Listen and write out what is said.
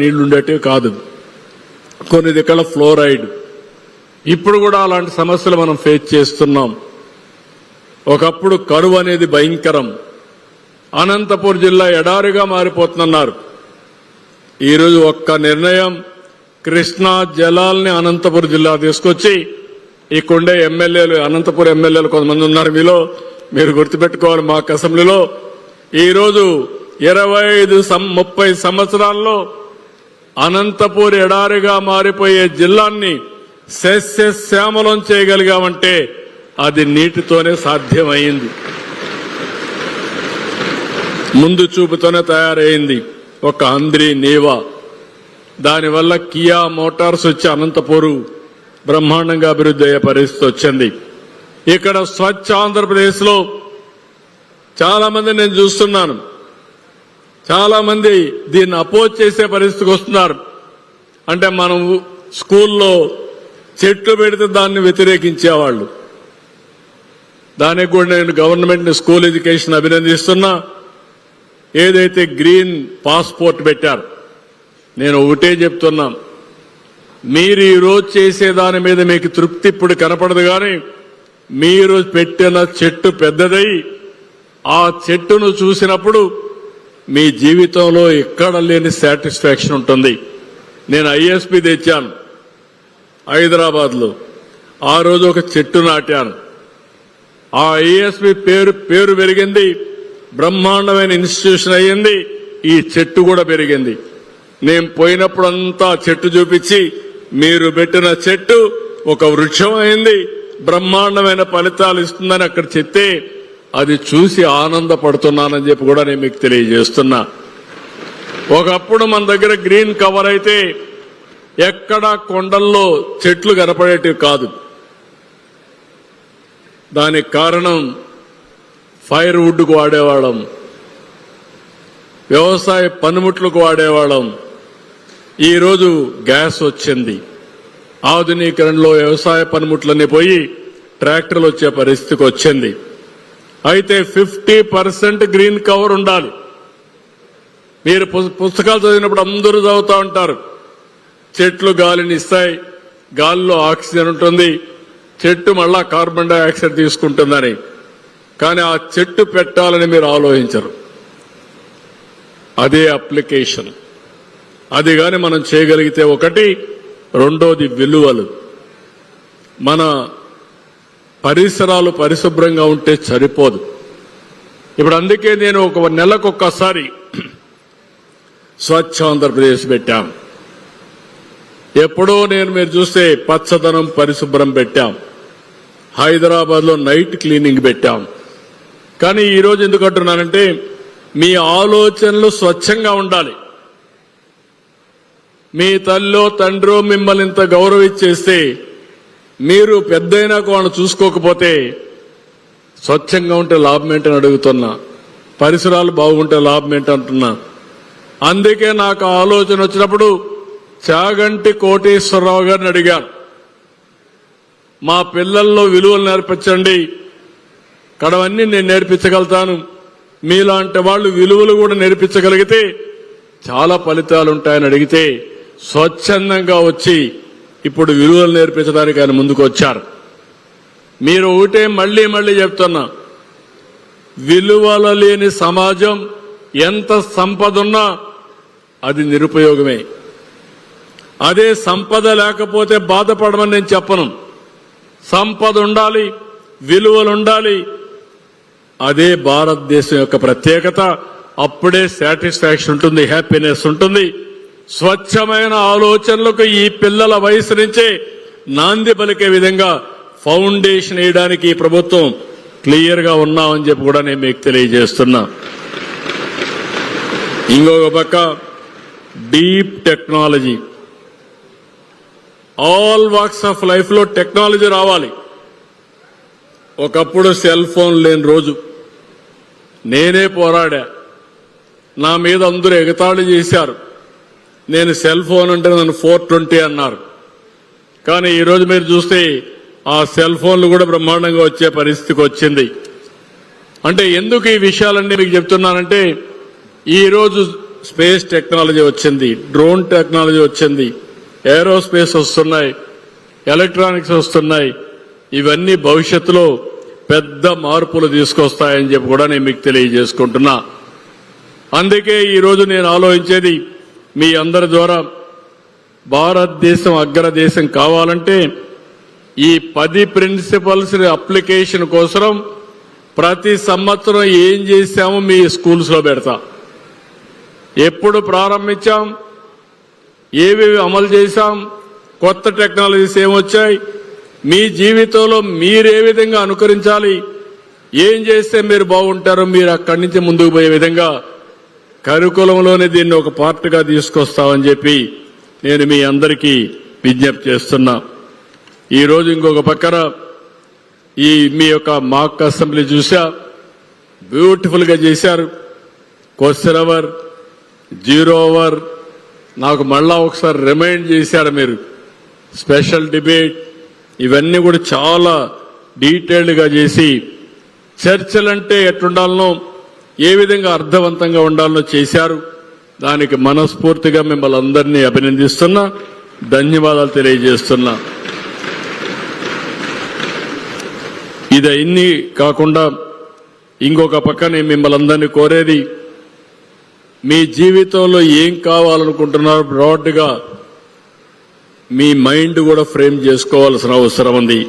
నీళ్లుండేటివి కాదు, కొన్ని దిక్కల ఫ్లోరైడ్. ఇప్పుడు కూడా అలాంటి సమస్యలు మనం ఫేస్ చేస్తున్నాం. ఒకప్పుడు కరువు అనేది భయంకరం. అనంతపూర్ జిల్లా ఎడారిగా మారిపోతున్నారు. ఈరోజు ఒక్క నిర్ణయం, కృష్ణా జలాల్ని అనంతపురం జిల్లా తీసుకొచ్చి ఇక్కడే ఎమ్మెల్యేలు, అనంతపురం ఎమ్మెల్యేలు కొంతమంది ఉన్నారు మీలో, మీరు గుర్తుపెట్టుకోవాలి. మాకు అసెంబ్లీలో ఈరోజు 25-30 సంవత్సరాల్లో అనంతపూర్ ఎడారిగా మారిపోయే జిల్లాన్ని సస్యశ్యామలం చేయగలిగామంటే అది నీటితోనే సాధ్యమైంది, ముందు చూపుతోనే తయారైంది. ఒక అంద్రి నీవా, దానివల్ల కియా మోటార్స్ వచ్చి అనంతపూరు బ్రహ్మాండంగా అభివృద్ధి అయ్యే పరిస్థితి వచ్చింది. ఇక్కడ స్వచ్ఛ ఆంధ్రప్రదేశ్ లో చాలా మంది నేను చూస్తున్నాను, చాలా మంది దీన్ని అపోజ్ చేసే పరిస్థితికి వస్తున్నారు. అంటే మనం స్కూల్లో చెట్లు పెడితే దాన్ని వ్యతిరేకించేవాళ్ళు. దానికి కూడా నేను గవర్నమెంట్ స్కూల్ ఎడ్యుకేషన్ అభినందిస్తున్నా. ఏదైతే గ్రీన్ పాస్పోర్ట్ పెట్టారు, నేను ఒకటే చెప్తున్నా, మీరు ఈరోజు చేసే దాని మీద మీకు తృప్తి ఇప్పుడు కనపడదు, కానీ మీరు పెట్టిన చెట్టు పెద్దదై ఆ చెట్టును చూసినప్పుడు మీ జీవితంలో ఎక్కడ లేని సాటిస్ఫాక్షన్ ఉంటుంది. నేను ఐఎస్పీ తెచ్చాను హైదరాబాద్ లో, ఆ రోజు ఒక చెట్టు నాటాను. ఆ ఐఎస్పీ పేరు పెరిగింది, బ్రహ్మాండమైన ఇన్స్టిట్యూషన్ అయ్యింది, ఈ చెట్టు కూడా పెరిగింది. నేను పోయినప్పుడంతా చెట్టు చూపించి, మీరు పెట్టిన చెట్టు ఒక వృక్షం అయింది, బ్రహ్మాండమైన ఫలితాలు ఇస్తుందని అక్కడ చెప్తే అది చూసి ఆనందపడుతున్నానని చెప్పి కూడా నేను మీకు తెలియజేస్తున్నా. ఒకప్పుడు మన దగ్గర గ్రీన్ కవర్ అయితే ఎక్కడా కొండల్లో చెట్లు కనపడేటివి కాదు. దానికి కారణం ఫైర్ వుడ్కు వాడేవాళ్ళం, వ్యవసాయ పనిముట్లకు వాడేవాళ్ళం. ఈరోజు గ్యాస్ వచ్చింది, ఆధునీకరణలో వ్యవసాయ పనిముట్లన్నీ పోయి ట్రాక్టర్లు వచ్చే పరిస్థితికి వచ్చింది. అయితే 50% గ్రీన్ కవర్ ఉండాలి. మీరు పుస్తకాలు చదివినప్పుడు అందరూ చదువుతూ ఉంటారు, చెట్లు గాలిని ఇస్తాయి, గాలిలో ఆక్సిజన్ ఉంటుంది, చెట్టు మళ్ళా కార్బన్ డైఆక్సైడ్ తీసుకుంటుందని. కానీ ఆ చెట్టు పెట్టాలని మీరు ఆలోచించరు. అదే అప్లికేషన్. అది కానీ మనం చేయగలిగితే ఒకటి, రెండోది విలువలు. మన పరిసరాలు పరిశుభ్రంగా ఉంటే సరిపోదు. ఇప్పుడు అందుకే నేను ఒక నెలకొక్కసారి స్వచ్ఛ ఆంధ్రప్రదేశ్ పెట్టాం. ఎప్పుడో మీరు చూస్తే పచ్చదనం పరిశుభ్రం పెట్టాం, హైదరాబాద్ లో నైట్ క్లీనింగ్ పెట్టాం. కానీ ఈరోజు ఎందుకు అంటున్నానంటే, మీ ఆలోచనలు స్వచ్ఛంగా ఉండాలి. మీ తల్లో తండ్రో మిమ్మల్ని ఇంత గౌరవించేస్తే మీరు పెద్దయినాక వాళ్ళని చూసుకోకపోతే స్వచ్ఛంగా ఉంటే లాభం ఏంటని అడుగుతున్నా, పరిసరాలు బాగుంటే లాభం ఏంటంటున్నా. అందుకే నాకు ఆలోచన వచ్చినప్పుడు చాగంటి కోటేశ్వరరావు గారిని అడిగాను, మా పిల్లల్లో విలువలు నేర్పించండి, కడవన్నీ నేను నేర్పించగలుగుతాను, మీలాంటి వాళ్ళు విలువలు కూడా నేర్పించగలిగితే చాలా ఫలితాలు ఉంటాయని అడిగితే స్వచ్ఛందంగా వచ్చి ఇప్పుడు విలువలు నేర్పించడానికి ఆయన ముందుకు వచ్చారు. మీరు ఒకటే మళ్లీ చెప్తున్నా, విలువల లేని సమాజం ఎంత సంపద ఉన్నా అది నిరుపయోగమే. అదే సంపద లేకపోతే బాధపడమని నేను చెప్పను. సంపద ఉండాలి, విలువలు ఉండాలి. అదే భారతదేశం యొక్క ప్రత్యేకత. అప్పుడే సాటిస్ఫాక్షన్ ఉంటుంది, హ్యాపీనెస్ ఉంటుంది. స్వచ్ఛమైన ఆలోచనలకు ఈ పిల్లల వయసు నుంచే నాంది పలికే విధంగా ఫౌండేషన్ వేయడానికి ఈ ప్రభుత్వం క్లియర్ గా ఉన్నామని చెప్పి కూడా నేను మీకు తెలియజేస్తున్నా. ఇంకొక పక్క deep technology, all walks of life లో టెక్నాలజీ రావాలి. ఒకప్పుడు సెల్ ఫోన్ లేని రోజు నేనే పోరాడా, నా మీద అందరూ ఎగతాళి చేశారు. నేను సెల్ ఫోన్ అంటే నన్ను 420 అన్నారు. కానీ ఈరోజు మీరు చూస్తే ఆ సెల్ ఫోన్లు కూడా బ్రహ్మాండంగా వచ్చే పరిస్థితికి వచ్చింది. అంటే ఎందుకు ఈ విషయాలన్నీ మీకు చెప్తున్నానంటే, ఈరోజు స్పేస్ టెక్నాలజీ వచ్చింది, డ్రోన్ టెక్నాలజీ వచ్చింది, ఏరోస్పేస్ వస్తున్నాయి, ఎలక్ట్రానిక్స్ వస్తున్నాయి. ఇవన్నీ భవిష్యత్తులో పెద్ద మార్పులు తీసుకొస్తాయని చెప్పి కూడా నేను మీకు తెలియజేసుకుంటున్నా. అందుకే ఈరోజు నేను ఆలోచించేది మీ అందరి ద్వారా, భారతదేశం అగ్రదేశం కావాలంటే ఈ 10 ప్రిన్సిపల్స్ అప్లికేషన్ కోసం ప్రతి సంవత్సరం ఏం చేశామో మీ స్కూల్స్ లో పెడతా. ఎప్పుడు ప్రారంభించాం, ఏవేవి అమలు చేశాం, కొత్త టెక్నాలజీస్ ఏమొచ్చాయి, మీ జీవితంలో మీరే విధంగా అనుకరించాలి, ఏం చేస్తే మీరు బాగుంటారో మీరు అక్కడి నుంచి ముందుకు పోయే విధంగా కరికులంలోనే దీన్ని ఒక పార్ట్గా తీసుకొస్తామని చెప్పి నేను మీ అందరికీ విజ్ఞప్తి చేస్తున్నా. ఈరోజు ఇంకొక పక్కన ఈ మీ యొక్క మాక్ అసెంబ్లీ చూసా, బ్యూటిఫుల్ గా చేశారు. క్వశ్చన్ అవర్, 0 అవర్, నాకు మళ్ళా ఒకసారి రిమైండ్ చేశారు మీరు. స్పెషల్ డిబేట్, ఇవన్నీ కూడా చాలా డీటెయిల్డ్ గా చేసి చర్చలంటే ఎట్లుండాలనో, ఏ విధంగా అర్థవంతంగా ఉండాలనో చేశారు. దానికి మనస్ఫూర్తిగా మిమ్మల్ని అందరినీ అభినందిస్తున్నా, ధన్యవాదాలు తెలియజేస్తున్నా. ఇది ఇన్ని కాకుండా ఇంకొక పక్క నేను మిమ్మల్ని అందరినీ కోరేది, మీ జీవితంలో ఏం కావాలనుకుంటున్నారో బ్రాడ్గా మీ మైండ్ కూడా ఫ్రేమ్ చేసుకోవాల్సిన అవసరం ఉంది.